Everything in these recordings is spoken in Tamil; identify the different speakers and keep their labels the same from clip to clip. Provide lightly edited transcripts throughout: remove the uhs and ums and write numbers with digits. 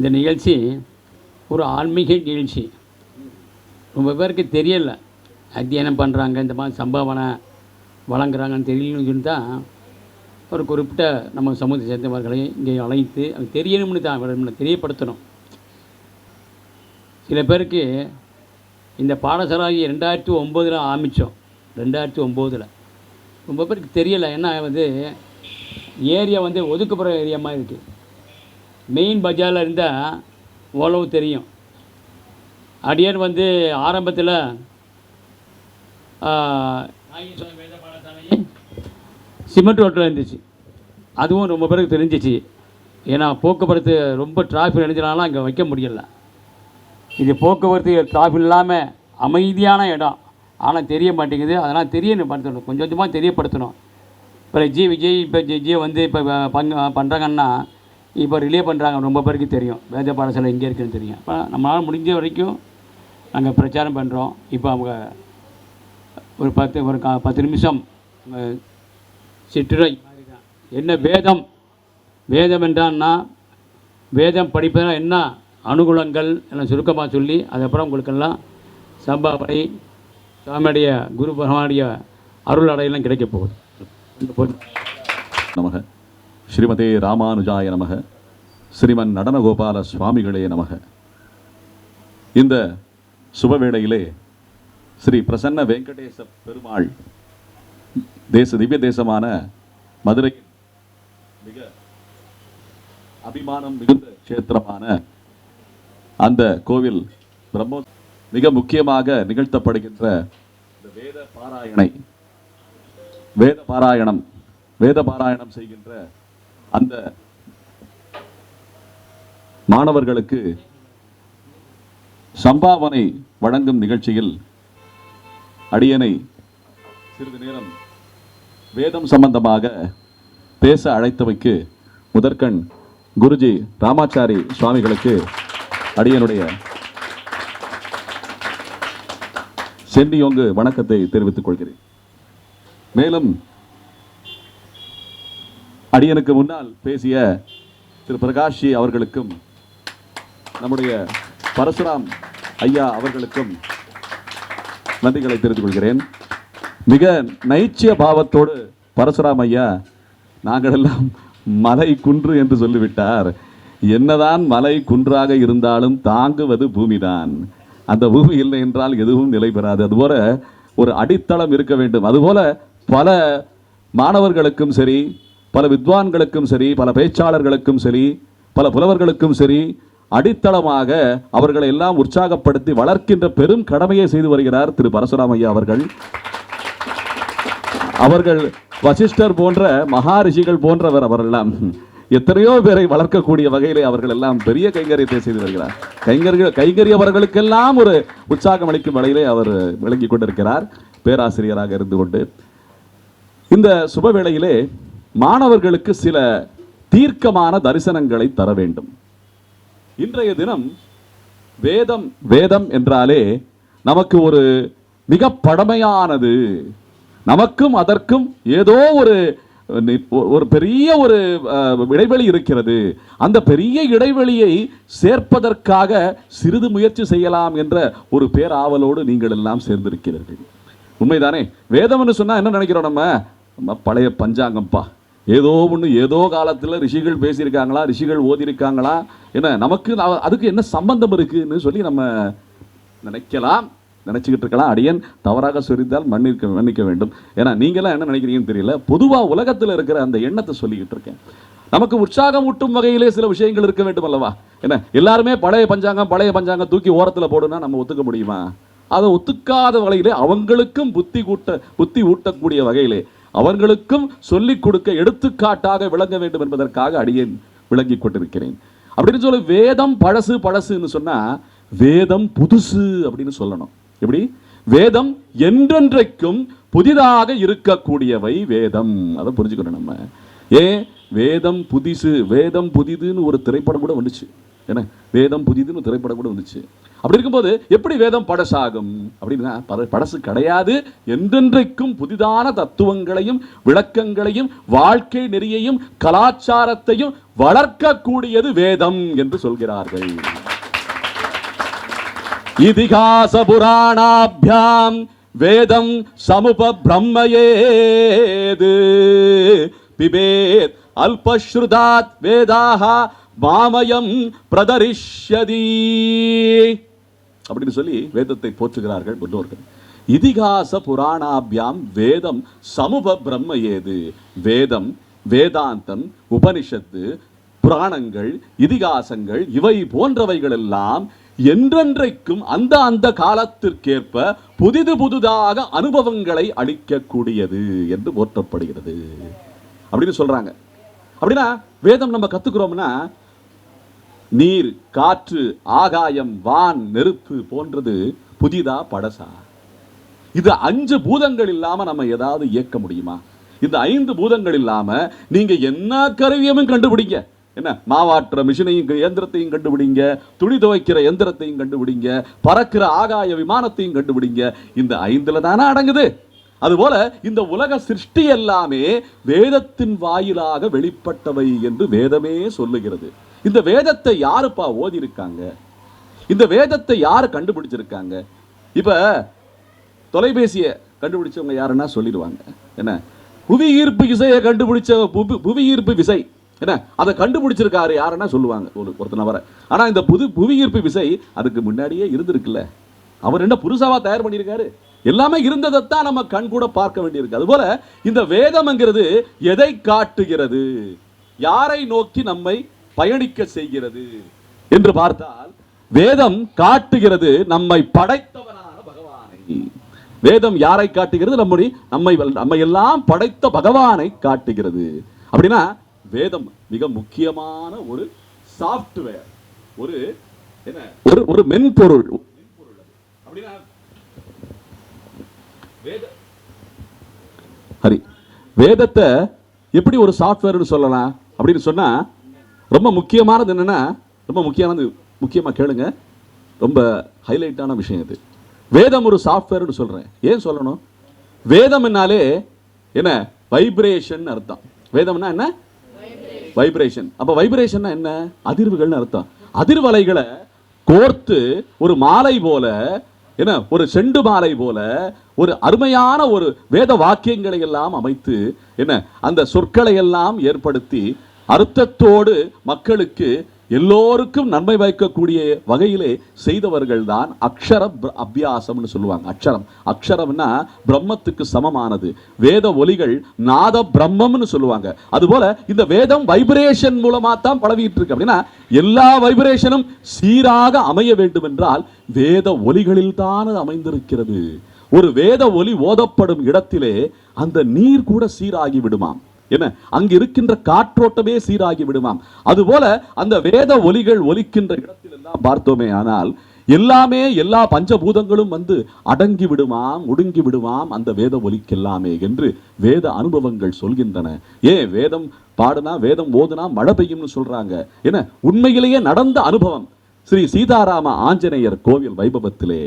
Speaker 1: இந்த நிகழ்ச்சி ஒரு ஆன்மீக நிகழ்ச்சி. ரொம்ப பேருக்கு தெரியலை, அத்தியனம் பண்ணுறாங்க, இந்த மாதிரி சம்பாவனை வழங்குறாங்கன்னு தெரியலன்னு சொல்லி தான் ஒரு குறிப்பிட்ட நம்ம சமூகத்தை சேர்ந்தவர்களை இங்கே அழைத்து அது தெரியணும்னு தான் நம்மளை தெரியப்படுத்தணும். சில பேருக்கு இந்த பாடசாலை 2009 ஆரம்பித்தோம். 2009 ரொம்ப பேருக்கு தெரியலை. ஏன்னா ஏரியா ஒதுக்குப்புற ஏரியா மாதிரி இருக்குது. மெயின் பஜாரில் இருந்தால் ஓரளவு தெரியும். அடியார் ஆரம்பத்தில் வேத பாடசாலை சிமெண்ட் ரோட்டில் இருந்துச்சு. அதுவும் ரொம்ப பேருக்கு தெரிஞ்சிச்சு. ஏன்னா போக்குவரத்து ரொம்ப டிராஃபிக் நினைச்சனால அங்கே வைக்க முடியலை. இது போக்குவரத்து டிராஃபிக் இல்லாமல் அமைதியான இடம், ஆனால் தெரிய மாட்டேங்குது. அதனால் தெரியப்படுத்தணும், கொஞ்சம் கொஞ்சமாக தெரியப்படுத்தணும். இப்போ விஜய் இப்போ பண்ணுறாங்கன்னா இப்போ ரிலே பண்ணுறாங்க. ரொம்ப பேருக்கு தெரியும் வேத பாடசாலை எங்கே இருக்குதுன்னு தெரியும். இப்போ நம்மளால் முடிஞ்ச வரைக்கும் நாங்கள் பிரச்சாரம் பண்ணுறோம். இப்போ அவங்க ஒரு 10 நிமிஷம் சிற்றுரை என்ன வேதம் என்றான்னா வேதம் படிப்பதனால் என்ன அனுகூலங்கள் எல்லாம் சுருக்கமாக சொல்லி அதுக்கப்புறம் உங்களுக்கெல்லாம் சம்பாவனை சுவாமியுடைய குரு பகவானுடைய அருள் அடையெல்லாம் கிடைக்க போகுது.
Speaker 2: நமக ஸ்ரீமதே ராமானுஜாய நமக ஸ்ரீமன் நடனகோபால சுவாமிகளே நமக. இந்த சுபவேளையிலே ஸ்ரீ பிரசன்ன வெங்கடேச பெருமாள் திவ்ய தேசமான மதுரை மிக அபிமானம் மிகுந்த கஷேத்திரமான அந்த கோவில் மிக முக்கியமாக நிகழ்த்தப்படுகின்ற வேத பாராயணம் செய்கின்ற அந்த மாணவர்களுக்கு சம்பாவனை வழங்கும் நிகழ்ச்சியில் அடியனை சிறிது நேரம் வேதம் சம்பந்தமாக பேச அழைத்தமைக்கு முதற்கண் குருஜி ராமாச்சாரி சுவாமிகளுக்கு அடியனுடைய சென்னியோங்கு வணக்கத்தை தெரிவித்துக் கொள்கிறேன். மேலும் அடியனுக்கு முன்னால் பேசிய திரு பிரகாஷ் அவர்களுக்கும் நம்முடைய பரசுராம் ஐயா அவர்களுக்கும் நன்றிகளை தெரிவித்துக் கொள்கிறேன். மிக நைச்சிய பாவத்தோடு பரசுராம் ஐயா நாங்கள் எல்லாம் மலை குன்று என்று சொல்லிவிட்டார். என்னதான் மலை குன்றாக இருந்தாலும் தாங்குவது பூமிதான். அந்த பூமி இல்லை என்றால் எதுவும் நிலை பெறாது. அதுபோல ஒரு அடித்தளம் இருக்க வேண்டும். அதுபோல பல மாணவர்களுக்கும் சரி, பல வித்வான்களுக்கும் சரி, பல பேச்சாளர்களுக்கும் சரி, பல புலவர்களுக்கும் சரி, அடித்தளமாக அவர்களை எல்லாம் உற்சாகப்படுத்தி வளர்க்கின்ற பெரும் கடமையை செய்து வருகிறார் திரு பரசுராம் ஐயா அவர்கள். அவர்கள் வசிஷ்டர் போன்ற மகாரிஷிகள் போன்றவர். அவரெல்லாம் எத்தனையோ பேரை வளர்க்கக்கூடிய வகையிலே அவர்கள் எல்லாம் பெரிய கைங்கரியத்தை செய்து வருகிறார். கைங்கரியவர்களுக்கெல்லாம் ஒரு உற்சாகம் அளிக்கும் வகையிலே அவர் விளங்கி கொண்டிருக்கிறார், பேராசிரியராக இருந்து கொண்டு. இந்த சுபவேளையிலே மாணவர்களுக்கு சில தீர்க்கமான தரிசனங்களை தர வேண்டும். இன்றைய தினம் வேதம் என்றாலே நமக்கு ஒரு மிக பழமையானது. நமக்கும் அதற்கும் ஏதோ ஒரு பெரிய ஒரு இடைவெளி இருக்கிறது. அந்த பெரிய இடைவெளியை சேர்ப்பதற்காக சிறிது முயற்சி செய்யலாம் என்ற ஒரு பேராவலோடு நீங்கள் எல்லாம் சேர்ந்திருக்கிறீர்கள். உண்மைதானே? வேதம்னு சொன்னா என்ன நினைக்கிறோம்? நம்ம பழைய பஞ்சாங்கம்பா, ஏதோ ஒன்று ஏதோ காலத்தில் ரிஷிகள் பேசியிருக்காங்களா, ரிஷிகள் ஓதியிருக்காங்களா, என்ன நமக்கு அதுக்கு என்ன சம்பந்தம் இருக்குன்னு சொல்லி நம்ம நினைச்சுக்கிட்டு இருக்கலாம். அடியன் தவறாக சொல்லித்தால் மன்னிக்க வேண்டும். ஏன்னா நீங்களாம் என்ன நினைக்கிறீங்கன்னு தெரியல. பொதுவாக உலகத்தில் இருக்கிற அந்த எண்ணத்தை சொல்லிக்கிட்டு இருக்கேன். நமக்கு உற்சாகம் ஊட்டும் வகையிலே சில விஷயங்கள் இருக்க வேண்டும் அல்லவா? என்ன எல்லாருமே பழைய பஞ்சாங்கம் தூக்கி ஓரத்தில் போடுனா நம்ம ஒத்துக்க முடியுமா? அதை ஒத்துக்காத வகையிலே அவங்களுக்கும் புத்தி ஊட்டக்கூடிய வகையிலே அவர்களுக்கும் சொல்லிக் கொடுக்க எடுத்துக்காட்டாக விளங்க வேண்டும் என்பதற்காக அடியேன் விளங்கி கொண்டிருக்கிறேன். அப்படின்னு சொல்லி வேதம் பழசுன்னு சொன்னா வேதம் புதுசு அப்படின்னு சொல்லணும். எப்படி? வேதம் என்றென்றைக்கும் புதிதாக இருக்கக்கூடியவை வேதம். அதை புரிஞ்சுக்கணும் நம்ம. வேதம் புதிதுன்னு ஒரு திரைப்படம் கூட வந்துச்சு. என்ன வேதம் புதிதுன்னு திரைப்படம் கூட வந்துச்சு. அப்படி இருக்கும்போது எப்படி வேதம் பழசாகும் அப்படின்னா பழசு கிடையாது. என்றென்றைக்கும் புதிதான தத்துவங்களையும் விளக்கங்களையும் வாழ்க்கை நெறியையும் கலாச்சாரத்தையும் வளர்க்கக்கூடியது வேதம் என்று சொல்கிறார்கள். இதிகாச புராணாபியாம் வேதம் சமுப பிரம்மயேது பிபேத் அல்பஸ்ருதாத் வேதாக மாமயம் பிரதரிஷ்யதி அப்படின்னு சொல்லி வேதத்தை போற்றுகிறார்கள் முன்னோர்கள். இதிகாச புராணாபியாம் வேதம் சமுப பிரம்ம ஏது. வேதம், வேதாந்தம், உபனிஷத்து, புராணங்கள், இதிகாசங்கள் இவை போன்றவைகள் எல்லாம் என்றென்றைக்கும் அந்த அந்த காலத்திற்கேற்ப புதிதாக அனுபவங்களை அளிக்கக்கூடியது என்று போற்றப்படுகிறது அப்படின்னு சொல்றாங்க. அப்படின்னா வேதம் நம்ம கத்துக்கிறோம்னா நீர், காற்று, ஆகாயம், வான், நெருப்பு போன்றது புதிதா பழசா? இது 5 பூதங்கள் இல்லாம நம்ம ஏதாவது இயக்க முடியுமா? இந்த 5 பூதங்கள் இல்லாம நீங்க என்ன கருவியமும் கண்டுபிடிங்க, என்ன மாவாட்டுற மிஷினையும் இயந்திரத்தையும் கண்டுபிடிங்க, துணி துவைக்கிற எந்திரத்தையும் கண்டுபிடிங்க, பறக்கிற ஆகாய விமானத்தையும் கண்டுபிடிங்க, இந்த 5ல தானே அடங்குது. அதுபோல இந்த உலக சிருஷ்டி எல்லாமே வேதத்தின் வாயிலாக வெளிப்பட்டவை என்று வேதமே சொல்லுகிறது. இந்த வேதத்தை யாருப்பா ஓதி இருக்காங்க? இந்த வேதத்தை யாரு கண்டுபிடிச்சிருக்காங்க? இப்ப தொலைபேசியை கண்டுபிடிச்சவங்க யாருன்னா சொல்லிடுவாங்க, என்ன புவி ஈர்ப்பு விசையை கண்டுபிடிச்ச புவி ஈர்ப்பு விசை, என்ன அதை கண்டுபிடிச்சிருக்காரு யாருன்னா சொல்லுவாங்க ஒருத்தன வர. ஆனா இந்த புவி ஈர்ப்பு விசை அதுக்கு முன்னாடியே இருந்திருக்குல்ல, அவர் என்ன புதுசாவா தயார் பண்ணியிருக்காரு? எல்லாமே இருந்ததைத்தான் நம்ம கண் கூட பார்க்க வேண்டியிருக்கு. அதுபோல இந்த வேதம்ங்கிறது எதை காட்டுகிறது, யாரை நோக்கி நம்மை பயணிக்க செய்கிறது என்று பார்த்தால் வேதம் காட்டுகிறது நம்மை படைத்தவனான பகவானை. வேதம் யாரை காட்டுகிறது? நம்மை எல்லாம் படைத்த பகவானை காட்டுகிறது. அப்படின்னா வேதம் மிக முக்கியமான ஒரு சாப்ட்வேர், ஒரு மென்பொருள். அப்படின்னா வேதத்தை எப்படி ஒரு சாஃப்ட்வேர்னு சொல்லலாம் அப்படின்னு சொன்னா ரொம்ப முக்கியமானது என்னன்னா, முக்கியமா கேளுங்க, ரொம்ப ஹைலைட்டான விஷயம் இது. வேதம் ஒரு சாஃப்ட்வேர்னு சொல்றேன். ஏன் சொல்லணும்? வேதம் என்னாலே என்ன வைப்ரேஷன் அர்த்தம். வேதம்னா என்ன? வைப்ரேஷன். அப்ப வைப்ரேஷன் என்ன? அதிர்வுகள்னு அர்த்தம். அதிர்வலைகளை கோர்த்து ஒரு மாலை போல, என்ன ஒரு செண்டு மாலை போல ஒரு அருமையான ஒரு வேத வாக்கியங்களை எல்லாம் அமைத்து, என்ன அந்த சொற்களை எல்லாம் ஏற்படுத்தி அர்த்தத்தோடு மக்களுக்கு எல்லோருக்கும் நன்மை வைக்கக்கூடிய வகையிலே செய்தவர்கள் தான் அக்ஷர அபியாசம்னு சொல்லுவாங்க. அக்ஷரம்னா பிரம்மத்துக்கு சமமானது. வேத ஒலிகள் நாத பிரம்மம்னு சொல்லுவாங்க. அதுபோல இந்த வேதம் வைப்ரேஷன் மூலமா தான் பழவிட்டு இருக்கு. அப்படின்னா எல்லா வைப்ரேஷனும் சீராக அமைய வேண்டும் என்றால் வேத ஒலிகளில் தான் அமைந்திருக்கிறது. ஒரு வேத ஒலி ஓதப்படும் இடத்திலே அந்த நீர் கூட சீராகி விடுமாம், என்ன அங்கு இருக்கின்ற காற்றோட்டமே சீராகி விடுமாம். அதுபோல அந்த வேத ஒலிகள் ஒலிக்கின்ற இடத்தில் எல்லாம் பார்த்தோமே ஆனால் எல்லாமே எல்லா பஞ்சபூதங்களும் வந்து அடங்கி விடுமாம், ஒடுங்கி விடுமாம் அந்த வேத ஒலிக்கு எல்லாமே என்று வேத அனுபவங்கள் சொல்கின்றன. வேதம் பாடுனா வேதம் ஓதுனா மழை பெய்யும்னு சொல்றாங்க. என்ன உண்மையிலேயே நடந்த அனுபவம். ஸ்ரீ சீதாராம ஆஞ்சநேயர் கோவில் வைபவத்திலே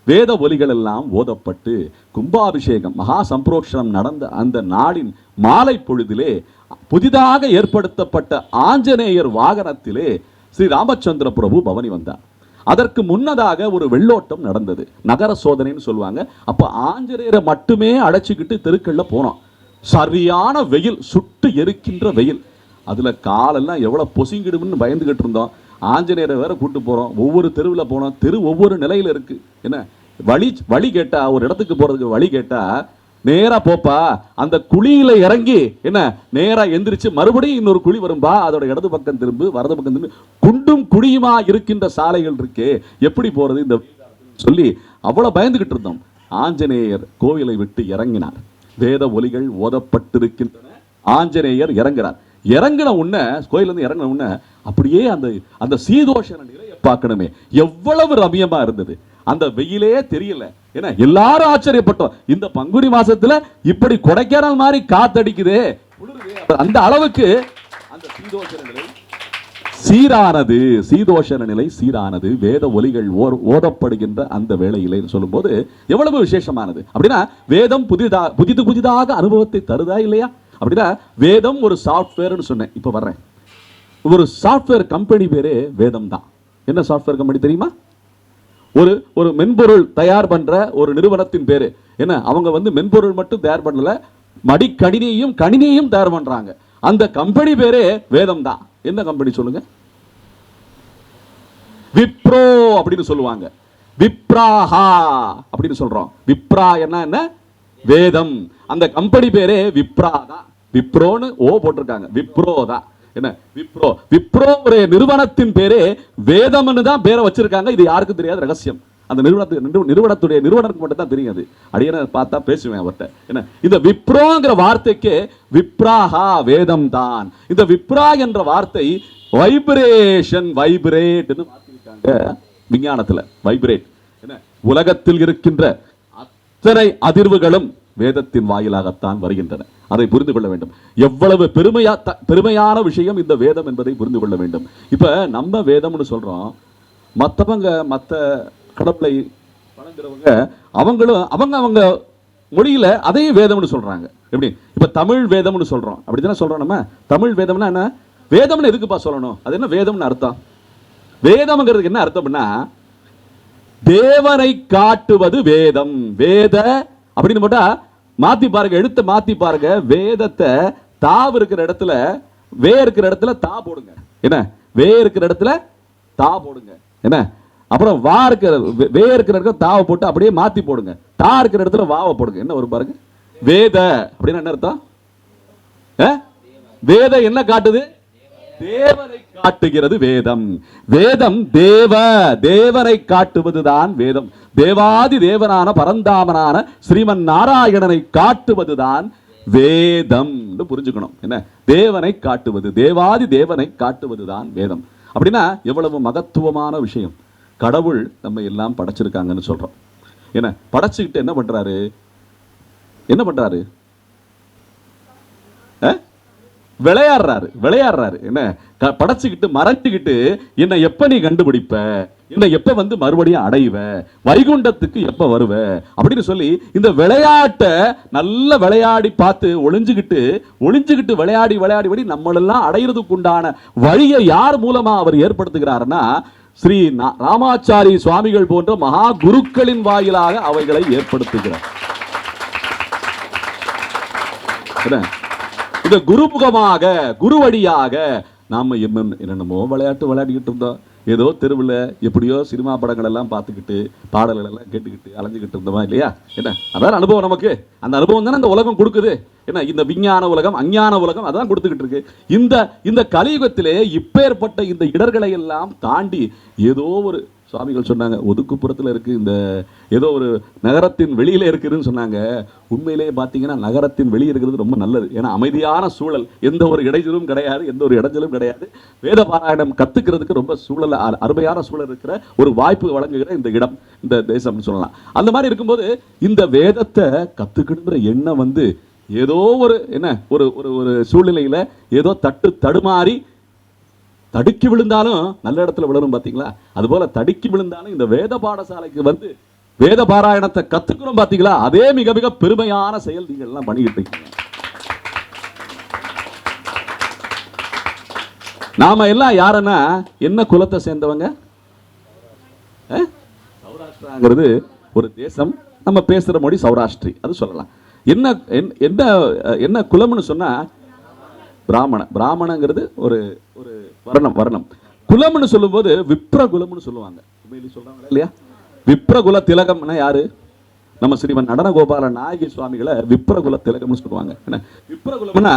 Speaker 2: வேத ஒலிகள் எல்லாம் ஓதப்பட்டு கும்பாபிஷேகம் மகா சம்பிரோக்ஷணம் நடந்த அந்த நாளின் மாலை பொழுதிலே புதிதாக ஏற்படுத்தப்பட்ட ஆஞ்சநேயர் வாகனத்திலே ஸ்ரீ ராமச்சந்திர பிரபு பவனி வந்தார். அதற்கு முன்னதாக ஒரு வெள்ளோட்டம் நடந்தது, நகர சோதனைன்னு சொல்லுவாங்க. அப்ப ஆஞ்சநேயரை மட்டுமே அழைச்சிக்கிட்டு தெருக்கள்ல போனோம். சரியான வெயில், சுட்டு எரிக்கின்ற வெயில். அதுல காலெல்லாம் எவ்வளவு பொசிங்கிடும்னு பயந்துகிட்டு இருந்தோம். ஆஞ்சநேயரை வேற கூட்டு போறோம். ஒவ்வொரு தெருவில் போனோம். தெரு ஒவ்வொரு நிலையில இருக்கு. என்ன வழி கேட்டா, ஒரு இடத்துக்கு போறதுக்கு வழி கேட்டா நேரா போப்பா, அந்த குழியில இறங்கி என்ன நேரா எந்திரிச்சு மறுபடியும் இன்னொரு குழி வரும்பா, அதோட இடது பக்கம் திரும்பு, வலது பக்கம் திரும்பு, குண்டும் குழியுமா இருக்கின்ற சாலைகள் இருக்கே, எப்படி போறது இந்த சொல்லி அவ்வளவு பயந்துகிட்டு இருந்தோம். ஆஞ்சநேயர் கோவிலை விட்டு இறங்கினார். வேத ஒலிகள் ஓதப்பட்டிருக்கின்றன. ஆஞ்சநேயர் இறங்குறார். இறங்கின உடனே, கோயிலிருந்து இறங்கின உடனே அப்படியே அந்த சீதோஷண நிலையை பார்க்கணுமே, எவ்வளவு ரம்யமா இருந்தது. அந்த வெயிலே தெரியல. ஏன்னா எல்லாரும் ஆச்சரியப்பட்டோம், இந்த பங்குனி மாசத்துல இப்படி கொடைக்கானல் மாதிரி காத்தடிக்குதே, அந்த அளவுக்கு அந்த சீதோஷண நிலை சீரானது, சீதோஷண நிலை சீரானது, வேத ஒலிகள் ஓதப்படுகின்ற அந்த வேளையிலே சொல்லும்போது எவ்வளவு விசேஷமானது அப்படின்னா, வேதம் புதிதாக அனுபவத்தை தருதா இல்லையா? அப்படின்னா வேதம் ஒரு சாஃப்ட்வேர்னு சொன்னேன். இப்ப வர்றேன், ஒரு சாஃப்ட்வேர் கம்பெனி பேரு வேதம் தான். என்ன சாஃப்ட்வேர் கம்பெனி தெரியுமா? ஒரு மென்பொருள் தயார் பண்ற ஒரு நிறுவனத்தின் பேரு என்ன? அவங்க வந்து மென்பொருள் மட்டும் தயார் பண்ணல, கணினியையும் தயார் பண்றாங்க. அந்த கம்பெனி பேரே வேதம் தான். என்ன கம்பெனி சொல்லுங்க? விப்ரோ அப்படின்னு சொல்லுவாங்க. விப்ராஹா அப்படின்னு சொல்றோம். விப்ரா என்ன? வேதம். அந்த கம்பெனி பேரே விப்ரா தான். விப்ரோன்னு ஓ போட்டிருக்காங்க, விப்ரோ தான். என்ன? விப்ரோ ஒரு நிறுவனத்தின் பேரே வேதம்னு தான் பேரை வச்சிருக்காங்க. இது யாருக்கும் தெரியாத ரகசியம். அந்த நிறுவனத்துடைய நிறுவனருக்கு மட்டும் தான் தெரியாது. அடியனை பார்த்தா பேசுவேன் அவர்கிட்ட. என்ன? இந்த விப்ரோங்கிற வார்த்தைக்கு விப்ராஹா வேதம் தான். இந்த விப்ரா என்ற வார்த்தை வைப்ரேஷன், வைப்ரேட்னு மாத்திருக்காங்க விஞ்ஞானத்துல. வைப்ரேட் என்ன? உலகத்தில் இருக்கின்ற அத்தனை அதிர்வுகளும் வேதத்தின் வாயிலாகத்தான் வருகின்றன. அதை புரிந்து கொள்ள வேண்டும். எவ்வளவு பெருமையான விஷயம் இந்த வேதம் என்பதை புரிந்து கொள்ள வேண்டும். இப்ப நம்ம வேதம்னு சொல்றோம், மற்றவங்க மற்ற கடவுளை வணங்குறவங்க அவங்களும் அவங்க மொழியில அதையும் வேதம்னு சொல்றாங்க. எப்படி? இப்ப தமிழ் வேதம்னு சொல்றோம், அப்படித்தானே சொல்றோம். நம்ம தமிழ் வேதம்னா என்ன? வேதம்னு எதுக்குப்பா சொல்லணும்? அது என்ன வேதம்னு அர்த்தம்? வேதம்ங்கிறதுக்கு என்ன அர்த்தம்னா, தேவனை காட்டுவது வேதம். வேத அப்படின்னு போட்டா மாத்தி பாருங்க, எழுத்த மாத்தி பாருங்க. வேதத்தை தாவு இருக்கிற இடத்துல வே இருக்கிற இடத்துல தா போடுங்க. என்ன? வே இருக்கிற இடத்துல தா போடுங்க. என்ன? அப்புறம் வா இருக்கிற வே இருக்கிற இடத்துல தாவை போட்டு அப்படியே மாத்தி போடுங்க. தா இருக்கிற இடத்துல வாவை போடுங்க. என்ன வரும் பாருங்க? வேத அப்படின்னா என்ன அர்த்தம்? வேத என்ன காட்டுது? தேவனை காட்டுகிறது வேதம். வேதம் தேவனை காட்டுவதுதான் வேதம். தேவாதி தேவனான பரந்தாமனான ஸ்ரீமன் நாராயணனை காட்டுவதுதான் வேதம். புரிஞ்சுக்கணும். என்ன? தேவனை காட்டுவது, தேவாதி தேவனை காட்டுவதுதான் வேதம். அப்படின்னா எவ்வளவு மகத்துவமான விஷயம். கடவுள் நம்ம எல்லாம் படைச்சிருக்காங்கன்னு சொல்றோம். என்ன? படைச்சுக்கிட்டு என்ன பண்றாரு? விளையாடுறாரு. என்ன? படைச்சுக்கிட்டு மறைச்சுக்கிட்டு என்ன எப்ப நீ கண்டுபிடிப்ப, என்ன எப்ப வந்து மறுபடியும் அடைவ, வைகுண்டத்துக்கு எப்ப வருவ அப்படின்னு சொல்லி இந்த விளையாட்டை நல்ல விளையாடி பார்த்து ஒளிஞ்சுக்கிட்டு விளையாடி நம்மளெல்லாம் அடையிறதுக்கு உண்டான வழியை யார் மூலமா அவர் ஏற்படுத்துகிறார்னா, ஸ்ரீ ராமாச்சாரி சுவாமிகள் போன்ற மகா குருக்களின் வாயிலாக அவைகளை ஏற்படுத்துகிறார். இந்த குருமுகமாக, குருவடியாக நாம என்னென்னமோ விளையாட்டு விளையாடிக்கிட்டு இருந்தோம். ஏதோ தெருவில் எப்படியோ சினிமா படங்கள் எல்லாம் பார்த்துக்கிட்டு பாடல்கள் எல்லாம் கேட்டுக்கிட்டு அலைஞ்சுக்கிட்டு இருந்தோமா இல்லையா? என்ன? அதான் அனுபவம். நமக்கு அந்த அனுபவம் தானே இந்த உலகம் கொடுக்குது. என்ன? இந்த விஞ்ஞான உலகம், அஞ்ஞான உலகம் அதான் கொடுத்துக்கிட்டு இருக்கு. இந்த கலியுகத்திலே இப்பேற்பட்ட இந்த இடர்களை எல்லாம் தாண்டி ஏதோ ஒரு சுவாமிகள் சொன்னாங்க, ஒதுக்குப்புறத்தில் இருக்கு, இந்த ஏதோ ஒரு நகரத்தின் வெளியில இருக்குதுன்னு சொன்னாங்க. உண்மையிலேயே பார்த்தீங்கன்னா நகரத்தின் வெளியே இருக்கிறது ரொம்ப நல்லது. ஏன்னா அமைதியான சூழல், எந்த ஒரு இடைஞ்சலும் கிடையாது, எந்த ஒரு இடைஞ்சலும் கிடையாது. வேத பாராயணம் கத்துக்கிறதுக்கு ரொம்ப சூழல், அருமையான சூழல் இருக்கிற ஒரு வாய்ப்பு வழங்குகிற இந்த இடம், இந்த தேசம்னு சொல்லலாம். அந்த மாதிரி இருக்கும்போது இந்த வேதத்தை கத்துக்கணுங்கிற எண்ணம் வந்து ஏதோ ஒரு என்ன ஒரு சூழ்நிலையில ஏதோ தடுமாறி தடுக்கி விழுந்தாலும் நல்ல இடத்துல விழணும். பாத்தீங்களா? அதுபோல தடுக்கி விழுந்தாலும் இந்த வேத பாடசாலைக்கு வந்து வேத பாராயணத்தை கத்துக்கிறோம். பாத்தீங்களா? அதே மிக மிக பெருமையான செயல் நீங்கள் எல்லாம் பண்ணிக்கிட்டு இருக்கீங்க. நாம எல்லாம் யாருன்னா என்ன குலத்தை சேர்ந்தவங்க? சௌராஷ்டிராங்கிறது ஒரு தேசம். நம்ம பேசுற மொழி சௌராஷ்டிரி, அது சொல்லலாம். என்ன என்ன என்ன குலம்னு சொன்னா பிராமணங்கிறது ஒரு ஒரு வர்ணம். குலம்னு சொல்லும்போது விப்ர குலம்னு சொல்லுவாங்க. சொல்றாங்க இல்லையா? விப்ரகுல திலகம்னா யாரு? நம்ம ஸ்ரீமன் நடன கோபால நாயகி சுவாமிகளை விப்ரகுல திலகம்னு சொல்லுவாங்க. என்ன? விப்ரகுலம்னா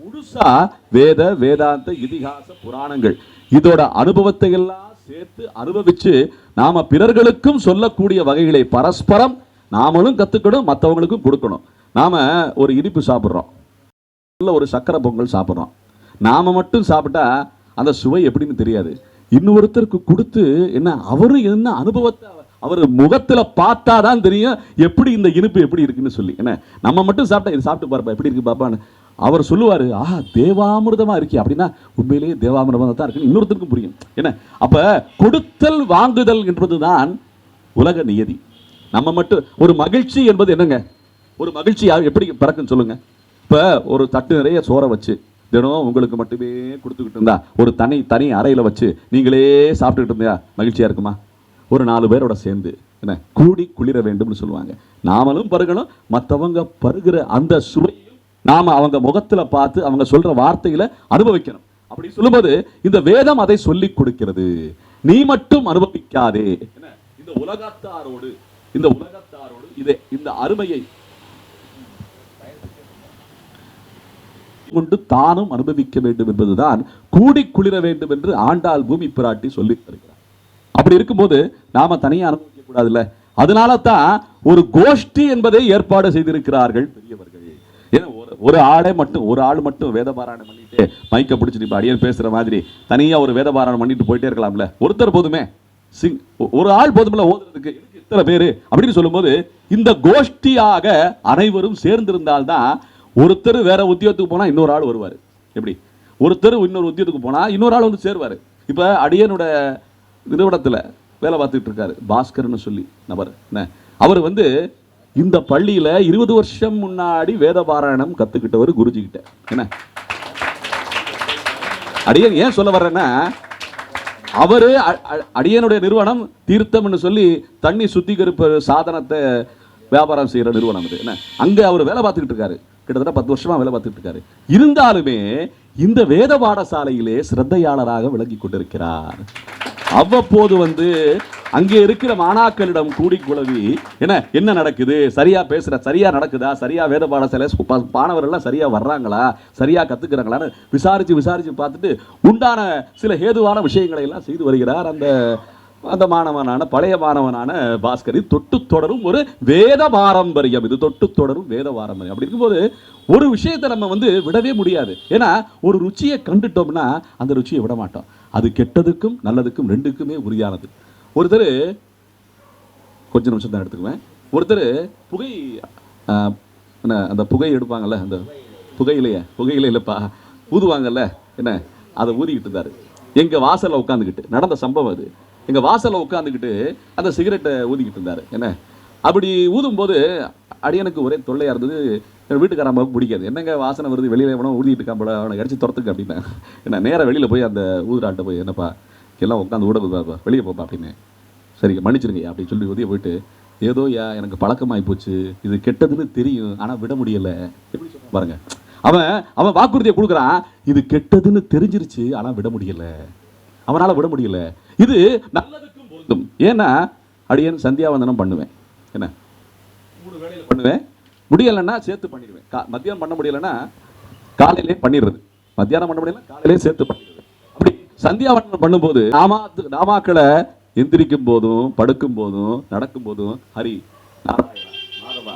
Speaker 2: முழுசா வேதாந்த இதிகாச புராணங்கள் இதோட அனுபவத்தை எல்லாம் சேர்த்து அனுபவிச்சு நாம பிறர்களுக்கும் சொல்லக்கூடிய வகைகளை பரஸ்பரம் நாமளும் கத்துக்கணும், மற்றவங்களுக்கும் கொடுக்கணும். நாம ஒரு இனிப்பு சாப்பிட்றோம், ஒரு சக்கரை பொங்கல் சாப்பிட்றோம். நாம மட்டும் சாப்பிட்டா அந்த சுவை எப்படின்னு தெரியாது. இன்னொருத்தருக்கு கொடுத்து என்ன அவரும் என்ன அனுபவத்தை அவர் முகத்துல பார்த்தாதான் தெரியும் எப்படி இந்த இனிப்பு எப்படி இருக்குன்னு சொல்லி. என்ன? நம்ம மட்டும் சாப்பிட்டா இது சாப்பிட்டு பாருப்பா எப்படி இருக்கு பாப்பான்னு அவர் சொல்லுவாரு, ஆஹா தேவாமிர்தமா இருக்கே அப்படின்னா உண்மையிலேயே தேவாமிர்தமா தான் இருக்கு, இன்னொருத்தருக்கும் புரியும். என்ன அப்ப கொடுத்தல் வாங்குதல் என்பதுதான் உலக நியதி. நம்ம மட்டும் ஒரு மகிழ்ச்சி என்பது என்னங்க, ஒரு மகிழ்ச்சி எப்படி பிறக்குன்னு சொல்லுங்க. இப்ப ஒரு தட்டு நிறைய சோறை வச்சு தினம் உங்களுக்கு மட்டுமே கொடுத்துக்கிட்டு இருந்தா, ஒரு தனி அறையில வச்சு நீங்களே சாப்பிட்டுக்கிட்டு இருந்தா மகிழ்ச்சியா இருக்குமா? ஒரு 4 பேரோட சேர்ந்து என்ன கூடி குளிர வேண்டும்னு சொல்லுவாங்க. நாமளும் பருகணும், மற்றவங்க பருகிற அந்த சுவையும் நாம அவங்க முகத்துல பார்த்து அவங்க சொல்ற வார்த்தையில அனுபவிக்கணும். அப்படி சொல்லும்போது இந்த வேதம் அதை சொல்லி கொடுக்கிறது. நீ மட்டும் அனுபவிக்காதே, இந்த உலகத்தாரோடு இந்த அருமையை கொண்டு தானும் அனுபவிக்க வேண்டும் என்பதுதான் கூடி குளிர வேண்டும் என்று ஆண்டாள் பூமி பிராட்டி சொல்லி தருகிறார். அப்படி இருக்கும்போது நாம தனியா அனுபவிக்க கூடாதுல்ல. அதனால தான் ஒரு கோஷ்டி என்பதை ஏற்பாடு செய்திருக்கிறார்கள் பெரியவர்கள். ஏன்னா ஒரு ஆள் மட்டும் வேதபாராயணம் பண்ணிட்டு மைக்க பிடிச்சிட்டு இப்ப அடியன் பேசுற மாதிரி தனியா ஒரு வேதபாராயணம் பண்ணிட்டு போயிட்டே இருக்கலாம்ல. ஒருத்தர் போதுமே, ஒரு ஆள் போதும்ல ஓதுறதுக்கு, இத்தனை பேரு அப்படின்னு சொல்லும்போது இந்த கோஷ்டியாக அனைவரும் சேர்ந்திருந்தால்தான் ஒருத்தர் வேற உத்தியோகத்துக்கு போனா இன்னொரு ஆள் வருவாரு. எப்படி ஒருத்தர் இன்னொரு உத்தியோகத்துக்கு போனா இன்னொரு ஆள் வந்து சேருவாரு. இப்ப அடியனோட நிறுவனத்துல வேலை பார்த்துட்டு இருக்காரு பாஸ்கர்னு சொல்லி நபர். அவர் வந்து இந்த பள்ளியில 20 வருஷம் முன்னாடி வேதபாராயணம் கத்துக்கிட்டவர் குருஜி கிட்ட. என்ன அடியன் ஏன் சொல்ல வர்றேன்னா, அவரு அடியனுடைய நிறுவனம் தீர்த்தம்னு சொல்லி தண்ணி சுத்திகரிப்பு சாதனத்தை வியாபாரம் செய்யற நிறுவனம் இது. என்ன அங்க அவர் வேலை பார்த்துக்கிட்டு இருக்காரு, கிட்டத்தட்ட 10 வருஷமா வேலை பார்த்துட்டு இருக்காரு. இருந்தாலுமே இந்த வேத பாடசாலையிலே சிரத்தையாளராக விளங்கி கொண்டிருக்கிறார். அவ்வப்போது வந்து அங்கே இருக்கிற மாணாக்களிடம் கூடி குழவி என்ன நடக்குது, சரியா நடக்குதா, சரியா வேத பாடசாலை மாணவர்கள் எல்லாம் சரியா வர்றாங்களா, சரியா கத்துக்கிறாங்களான்னு விசாரிச்சு பார்த்துட்டு உண்டான சில ஹேதுவான விஷயங்களை எல்லாம் செய்து வருகிறார் அந்த மாணவனான பழைய மாணவனான பாஸ்கர். இது தொட்டு தொடரும் ஒரு வேத பாரம்பரியம், இது தொட்டு தொடரும் வேத பாரம்பரியம். அப்படி இருக்கும்போது ஒரு விஷயத்தை நம்ம வந்து விடவே முடியாது. ஏன்னா ஒரு ருச்சியை கண்டுட்டோம்னா அந்த ருச்சியை விட மாட்டோம். அது கெட்டதுக்கும் நல்லதுக்கும் ரெண்டுக்குமே உரியானது. ஒருத்தர் கொஞ்ச நிமிஷம் தான் எடுத்துக்குவேன். ஒருத்தர் அந்த புகை எடுப்பாங்கல்ல, அந்த புகையிலைப்பா ஊதுவாங்கல்ல, என்ன அதை ஊதிக்கிட்டு இருந்தாரு. எங்க வாசல்ல உட்காந்துக்கிட்டு நடந்த சம்பவம் அது. எங்க வாசல்ல உட்காந்துக்கிட்டு அந்த சிகரெட்டை ஊதிக்கிட்டு இருந்தாரு. என்ன அப்படி ஊதும் போது அடியனுக்கு ஒரே தொல்லையா இருந்தது. வீட்டுக்காரம்மாவுக்கு பிடிக்காது. என்னங்க வாசனை வருது, வெளியில எவனோ ஊதிட்டு இருக்கான் போல, அவனை கடிச்சு துரத்துக்கு அப்படின்னா. என்ன நேரம் வெளியில போய் அந்த ஊதுராட்ட போய், என்னப்பா எல்லாம் உட்காந்து ஊடகப்பா வெளியே போப்பா அப்படின்னு. சரி மன்னிச்சிருங்க அப்படின்னு சொல்லி ஊதிய போயிட்டு, ஏதோ எனக்கு பழக்கமாகி போச்சு, இது கெட்டதுன்னு தெரியும் ஆனா விட முடியல. எப்படி சொல்ல பாருங்க, அவன் வாக்குறுதியை கொடுக்குறான், இது கெட்டதுன்னு தெரிஞ்சிருச்சு ஆனா விட முடியல, அவனால விட முடியல. இது நல்லதுக்கும் பொருந்தும். ஏன்னா அடியன் சந்தியாவந்தனம் பண்ணுவேன், என்ன 3 வேளையில பண்ணுவேன். முடியலைன்னா சேர்த்து பண்ணிடுவேன். மத்தியானம் பண்ண முடியலைன்னா காலையிலே பண்ணிடுறது, மத்தியானம் பண்ண முடியல காலையிலே சேர்த்து பண்ணிடுறது. அப்படி சந்தியாவந்தனம் பண்ணும்போது நாமாக்களை எந்திரிக்கும் போதும் படுக்கும் போதும் நடக்கும் போதும் ஹரி நாராயணா மாதவா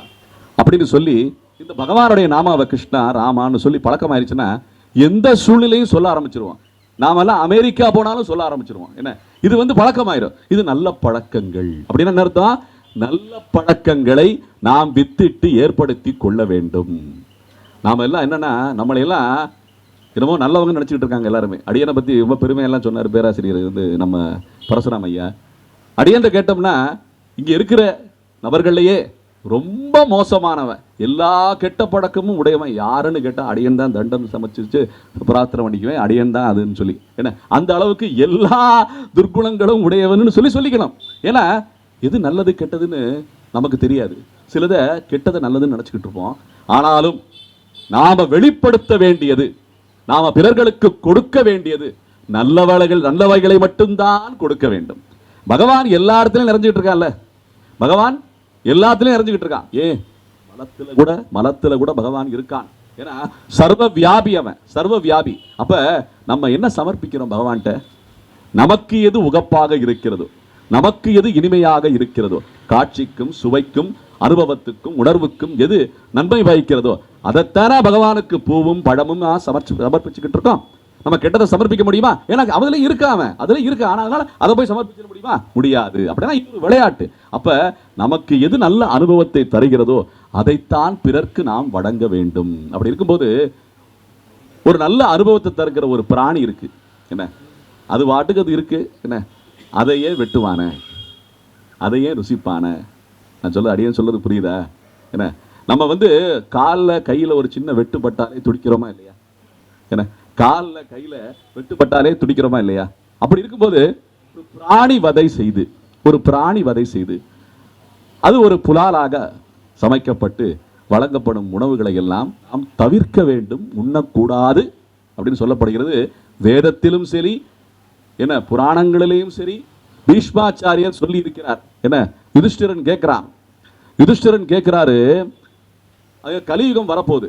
Speaker 2: அப்படின்னு சொல்லி இந்த பகவானுடைய நாமாவை கிருஷ்ணா ராமான்னு சொல்லி பழக்கம் ஆயிடுச்சுன்னா எந்த சூழ்நிலையும் சொல்ல ஆரம்பிச்சிருவோம். நாமெல்லாம் அமெரிக்கா போனாலும் சொல்ல ஆரம்பிச்சிருவோம். என்ன இது வந்து பழக்கமாயிரும். இது நல்ல பழக்கங்கள் அப்படின்னு அர்த்தம். நல்ல பழக்கங்களை நாம் வித்திட்டு ஏற்படுத்தி கொள்ள வேண்டும். நாம எல்லாம் என்னன்னா நம்மளையெல்லாம் என்னமோ நல்லவங்க நினைச்சுக்கிட்டு இருக்காங்க எல்லாருமே. அடியனை பத்தி ரொம்ப பெருமையெல்லாம் சொன்னார் பேராசிரியர் வந்து நம்ம பரசுராம் ஐயா. அடியன்ற கேட்டோம்னா இங்க இருக்கிற நபர்கள்லயே ரொம்ப மோசமானவன், எல்லா கெட்ட பழக்கமும் உடையவன் யாருன்னு கேட்டா அடியன் தான். தண்டம் சமைச்சு பிரார்த்தனை பண்ணிக்குவேன், அடியன் தான் அதுன்னு சொல்லி. ஏன்னா அந்த அளவுக்கு எல்லா துர்குணங்களும் உடையவன்னு சொல்லிக்கணும். ஏன்னா எது நல்லது கெட்டதுன்னு நமக்கு தெரியாது. சிலதை கெட்டதை நல்லதுன்னு நினைச்சுக்கிட்டு இருப்போம். ஆனாலும் நாம வெளிப்படுத்த வேண்டியது, நாம பிறர்களுக்கு கொடுக்க வேண்டியது நல்லவைகளை மட்டும்தான் கொடுக்க வேண்டும். பகவான் எல்லா இடத்துலையும் நிறைஞ்சுக்கிட்டு இருக்கான்ல, பகவான் எல்லாத்துலயும் நிறைஞ்சுக்கிட்டு இருக்கான். மலத்துல கூட பகவான் இருக்கான். ஏன்னா சர்வ வியாபி, அவன் சர்வ வியாபி. அப்ப நம்ம என்ன சமர்ப்பிக்கிறோம் பகவான்கிட்ட? நமக்கு எது உகப்பாக இருக்கிறதோ, நமக்கு எது இனிமையாக இருக்கிறதோ, காட்சிக்கும் சுவைக்கும் அனுபவத்துக்கும் உணர்வுக்கும் எது நன்மை வகிக்கிறதோ அதைத்தானே பகவானுக்கு பூவும் பழமும் சமர்ப்பிச்சுக்கிட்டு இருக்கோம். நம்ம கெட்டதை சமர்ப்பிக்க முடியுமா? ஏன்னா அதுல இருக்காம அதுல இருக்கு. அதனால அதை போய் சமர்ப்பிக்க முடியுமா? முடியாது. அப்படின்னா இது ஒரு விளையாட்டு. அப்ப நமக்கு எது நல்ல அனுபவத்தை தருகிறதோ அதைத்தான் பிறர்க்கு நாம் வழங்க வேண்டும். அப்படி இருக்கும்போது ஒரு நல்ல அனுபவத்தை தருகிற ஒரு பிராணி இருக்கு என்ன, அது வாட்டுக்கு அது இருக்கு என்ன, அதையே வெட்டுவான, அதையே ருசிப்பான. நான் அடியேன்னு சொல்றது புரியுதா என்ன? நம்ம வந்து காலில் கையில் ஒரு சின்ன வெட்டுப்பட்டாலே துடிக்கிறோமா இல்லையா என்ன? காலில் கையில் வெட்டுப்பட்டாலே துடிக்கிறோமா இல்லையா? அப்படி இருக்கும்போது ஒரு பிராணி வதை செய்து அது ஒரு புலாலாக சமைக்கப்பட்டு வழங்கப்படும் உணவுகளை எல்லாம் நாம் தவிர்க்க வேண்டும், உண்ணக்கூடாது அப்படின்னு சொல்லப்படுகிறது. வேதத்திலும் சரி என்ன, புராணங்களிலேயும் சரி பீஷ்மாச்சாரியர் சொல்லி இருக்கிறார் என்ன. யுதிஷ்டிரன் கேட்கிறாரு, கலியுகம் வரப்போகுது.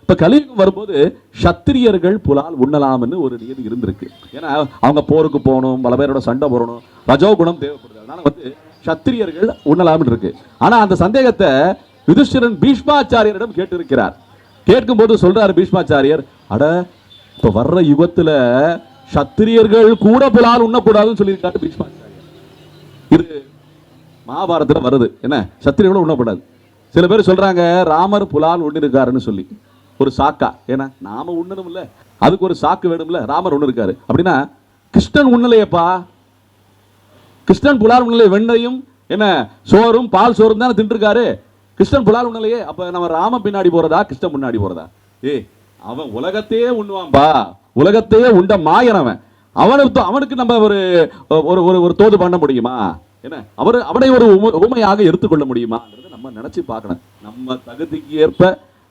Speaker 2: இப்ப கலியுகம் வரும்போது சத்திரியர்கள் புலால் உண்ணலாம்னு ஒரு நியதி இருந்திருக்கு. ஏன்னா அவங்க போருக்கு போகணும், பல பேரோட சண்டை போடணும், ரஜோகுணம் தேவைப்படுது. அதனால வந்து சத்திரியர்கள் உண்ணலாம்னு இருக்கு. ஆனா அந்த சந்தேகத்தை யுதிஷ்டிரன் பீஷ்மாச்சாரியரிடம் கேட்டிருக்கிறார். கேட்கும் போது சொல்றாரு பீஷ்மாச்சாரியர், அட இப்ப வர்ற யுகத்துல சத்திரியர்கள் கூட புலால் உண்ணக்கூடாதுன்னு சொல்லியிருக்காரு பீஷ்மாச்சாரியர். இது மகாபாரதத்துல வருது என்ன, சத்திரியர்களும் உண்ணக்கூடாது. சில பேர் சொல்றாங்க ராமர் புலால் உண்ணிருக்காருன்னு சொல்லி ஒரு சாக்கா. ஏன்னா நாம உண்ணணும் இல்ல, அதுக்கு ஒரு சாக்கு வேணும்ல. ராமர் ஒண்ணு இருக்காரு அப்படின்னா கிருஷ்ணன் உண்ணலையப்பா, கிருஷ்ணன் புலால் உண்ணலையே, வெண்ணையும் என்ன சோறும் பால் சோறும் தானே தின்றுருக்காரு, கிருஷ்ணன் புலால் உண்ணலையே. அப்ப நம்ம ராம பின்னாடி போறதா கிருஷ்ணன் முன்னாடி போறதா? அவன் உலகத்தையே உண்ணுவான்பா, உலகத்தையே உண்ட மாயன் அவன். அவனுக்கு நம்ம ஒரு தோது பண்ண முடியுமா என்ன? அவனை ஒரு உண்மையாக எடுத்துக்கொள்ள முடியுமா? நம்ம நினைச்சு பார்க்கணும். நம்ம தகுதிக்கு ஏற்ப,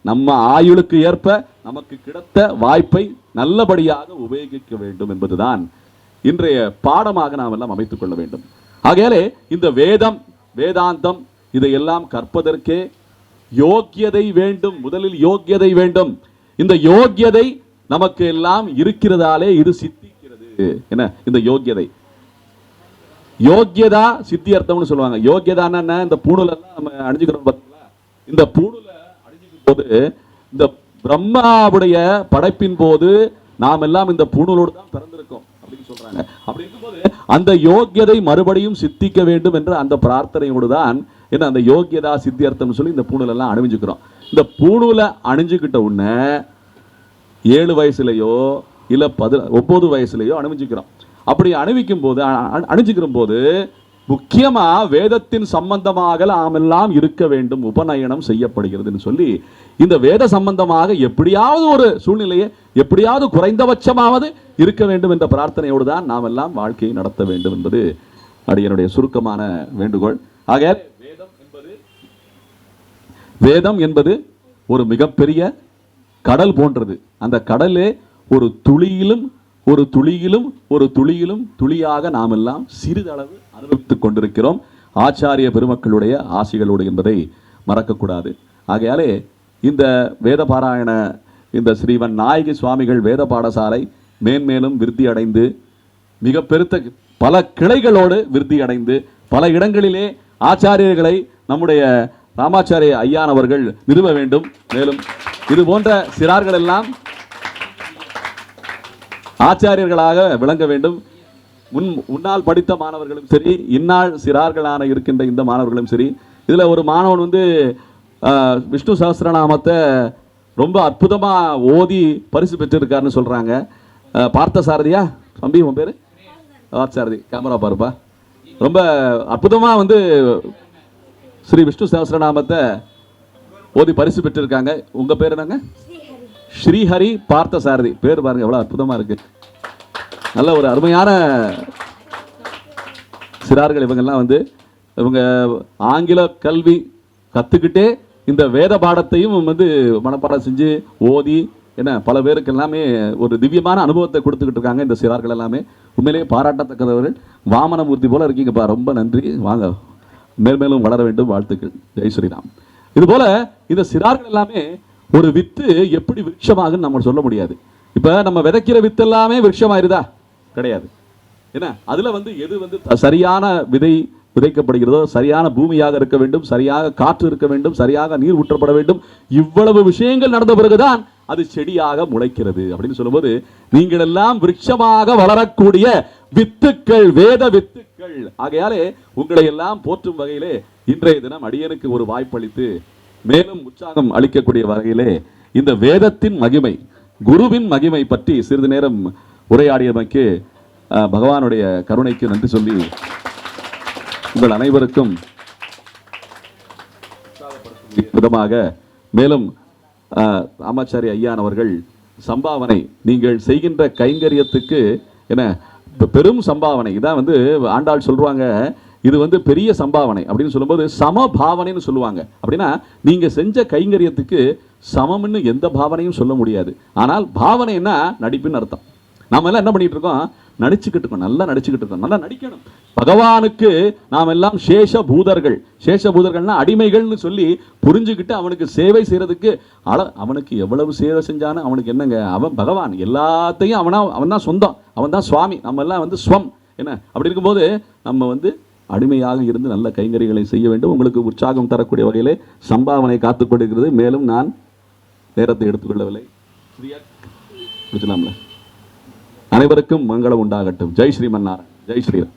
Speaker 2: நம்ம ஆயுளுக்கு ஏற்ப நமக்கு கிடைத்த வாய்ப்பை நல்லபடியாக உபயோகிக்க வேண்டும் என்பதுதான் இன்றைய பாடமாக நாம் எல்லாம் அமைத்துக் கொள்ள வேண்டும். ஆகையாலே இந்த வேதாந்தம் இதையெல்லாம் கற்பதற்கே யோக்கியதை வேண்டும். முதலில் யோக்கியதை வேண்டும். இந்த யோக்கியதை நமக்கு எல்லாம் இருக்கிறதாலே இது சித்திக்கிறது என்ன. இந்த யோக்கியதா சித்தியர்த்தம்னு சொல்லுவாங்க. யோக்கியதான இந்த பூணூல் எல்லாம் நம்ம அணிஞ்சுக்கிறோம் பார்த்தீங்களா? இந்த பூணூல அணிஞ்சுக்கும் போது இந்த பிரம்மாவுடைய படைப்பின் போது நாம் எல்லாம் இந்த பூணூலோடு தான் பிறந்திருக்கோம் அப்படின்னு சொல்றாங்க. அப்படி இருக்கும்போது அந்த யோக்கியதை மறுபடியும் சித்திக்க வேண்டும் என்ற அந்த பிரார்த்தனையோடு தான் என்ன அந்த யோக்கியதா சித்தியர்த்தம்னு சொல்லி இந்த பூணூல் எல்லாம் அணிஞ்சுக்கிறோம். இந்த பூணூலை அணிஞ்சுக்கிட்ட உடனே 7 வயசுலையோ இல்ல 9 வயசுலையோ அணிஞ்சுக்கிறோம். அப்படி அணிஞ்சுக்கிற போது முக்கியமா வேதத்தின் சம்பந்தமாக நாம் எல்லாம் இருக்க வேண்டும், உபநயனம் செய்யப்படுகிறதுன்னு சொல்லி இந்த வேத சம்பந்தமாக எப்படியாவது ஒரு சூழ்நிலையை எப்படியாவது குறைந்தபட்சமாவது இருக்க வேண்டும் என்ற பிரார்த்தனையோடு தான் நாம் எல்லாம் வாழ்க்கையை நடத்த வேண்டும் என்பது அடியனுடைய சுருக்கமான வேண்டுகோள். ஆக வேதம் என்பது ஒரு மிகப்பெரிய கடல் போன்றது. அந்த கடலே ஒரு துளியிலும் துளியாக நாம் எல்லாம் சிறிதளவு அனுபவித்துக் கொண்டிருக்கிறோம் ஆச்சாரிய பெருமக்களுடைய ஆசிகளோடு என்பதை மறக்கக்கூடாது. ஆகையாலே இந்த வேத பாராயண இந்த ஸ்ரீவன் நாயகி சுவாமிகள் வேத பாடசாலை மேன்மேலும் விருத்தி அடைந்து மிக பெருத்த பல கிளைகளோடு விருத்தி அடைந்து பல இடங்களிலே ஆச்சாரியர்களை நம்முடைய ராமாச்சாரிய ஐயானவர்கள் நிறுவ வேண்டும். மேலும் இது போன்ற சிறார்கள் எல்லாம் ஆச்சாரியர்களாக விளங்க வேண்டும். முன்னால் படித்த மாணவர்களும் சரி, இந்நாள் சிறார்களான இருக்கின்ற இந்த மாணவர்களும் சரி. இதுல ஒரு மாணவன் வந்து விஷ்ணு சஹஸ்ரநாமத்தை ரொம்ப அற்புதமா ஓதி பரிசு பெற்றிருக்காருன்னு சொல்றாங்க. பார்த்த சாரதியா தம்பி, உன் பேரு? சாரதி, கேமரா பாருப்பா. ரொம்ப அற்புதமா வந்து ஸ்ரீ விஷ்ணு சஹஸ்ரநாமத்தை ஓதி பரிசு பெற்றிருக்காங்க. உங்க பேர் என்னங்க? ஸ்ரீஹரி பார்த்த சாரதி. பேர் பாருங்க எவ்வளவு அற்புதமா இருக்கு. நல்ல ஒரு அருமையான சிறார்கள் இவங்கெல்லாம் வந்து இவங்க ஆங்கில கல்வி கத்துக்கிட்டே இந்த வேத பாடத்தையும் வந்து மனப்பாடம் செஞ்சு ஓதி என்ன பல பேருக்கு எல்லாமே ஒரு திவ்யமான அனுபவத்தை கொடுத்துக்கிட்டு இருக்காங்க இந்த சிறார்கள் எல்லாமே. உண்மையிலேயே பாராட்டத்தக்கவர்கள். வாமனமூர்த்தி போல இருக்கீங்கப்பா, ரொம்ப நன்றி. வாங்க, மேல்மேலும் வளர வேண்டும், வாழ்த்துக்கள். ஜெய் ஸ்ரீராம். இது போல இந்த சிறார்கள் எல்லாமே ஒரு வித்து எப்படி விருட்சமாகுன்னு நம்ம சொல்ல முடியாது. இப்ப நம்ம விதைக்கிற வித்து எல்லாமே விருட்சமாயிருதா? கிடையாது. என்ன அதுல வந்து எது வந்து சரியான விதை விதைக்கப்படுகிறதோ, சரியான பூமியாக இருக்க வேண்டும், சரியாக காற்று இருக்க வேண்டும், சரியாக நீர் ஊற்றப்பட வேண்டும். இவ்வளவு விஷயங்கள் நடந்த பிறகுதான் அது செடியாக முளைக்கிறது அப்படின்னு சொல்லும்போது நீங்கள் எல்லாம் விருட்சமாக வளரக்கூடிய வித்துக்கள், வேத வித்துக்கள். ஆகையாலே உங்களை எல்லாம் போற்றும் வகையிலே இன்றைய தினம் அடியனுக்கு ஒரு வாய்ப்பளித்து மேலும் உற்சாகம் அளிக்கக்கூடிய வகையிலே இந்த வேதத்தின் மகிமை, குருவின் மகிமை பற்றி சிறிது நேரம் உரையாடியமைக்கு பகவானுடைய கருணைக்கு நன்றி சொல்லி உங்கள் அனைவருக்கும் விதமாக மேலும் ராமாச்சாரி ஐயான் அவர்கள் சம்பாவனை, நீங்கள் செய்கின்ற கைங்கரியத்துக்கு என்ன பெரும் சம்பாவனை இதான் ஆண்டாள் சொல்றாங்க, இது பெரிய சம்பாவனை அப்படின்னு சொல்லும்போது சமபாவனைன்னு சொல்லுவாங்க. அப்படின்னா நீங்க செஞ்ச கைங்கரியத்துக்கு சமம்னு எந்த பாவனையும் சொல்ல முடியாது. ஆனால் பாவனைன்னா நடிப்புன்னு அர்த்தம். நாம எல்லாம் என்ன பண்ணிட்டு இருக்கோம், நடிச்சுக்கிட்டு இருக்கோம், நல்லா நடிச்சுக்கிட்டு இருக்கோம், நல்லா நடிக்கணும். பகவானுக்கு நாம் எல்லாம் சேஷபூதர்கள், சேஷபூதர்கள்னா அடிமைகள்னு சொல்லி புரிஞ்சுக்கிட்டு அவனுக்கு சேவை செய்யறதுக்கு அவனுக்கு எவ்வளவு சேவை செஞ்சானு அவனுக்கு என்னங்க, அவன் பகவான், எல்லாத்தையும் அவன் தான் சொந்தம், அவன் தான் சுவாமி, நம்ம எல்லாம் ஸ்வம் என்ன. அப்படி இருக்கும்போது நம்ம அடிமையாக இருந்து நல்ல கைங்கரிகளை செய்ய வேண்டும். உங்களுக்கு உற்சாகம் தரக்கூடிய வகையிலே சம்பாவனை காத்துக் கொண்டிருக்கிறது. மேலும் நான் நேரத்தை எடுத்துக்கொள்ளவில்லை. அனைவருக்கும் மங்களம் உண்டாகட்டும். ஜெய் ஸ்ரீமன்னாராயண், ஜெய் ஸ்ரீராம்.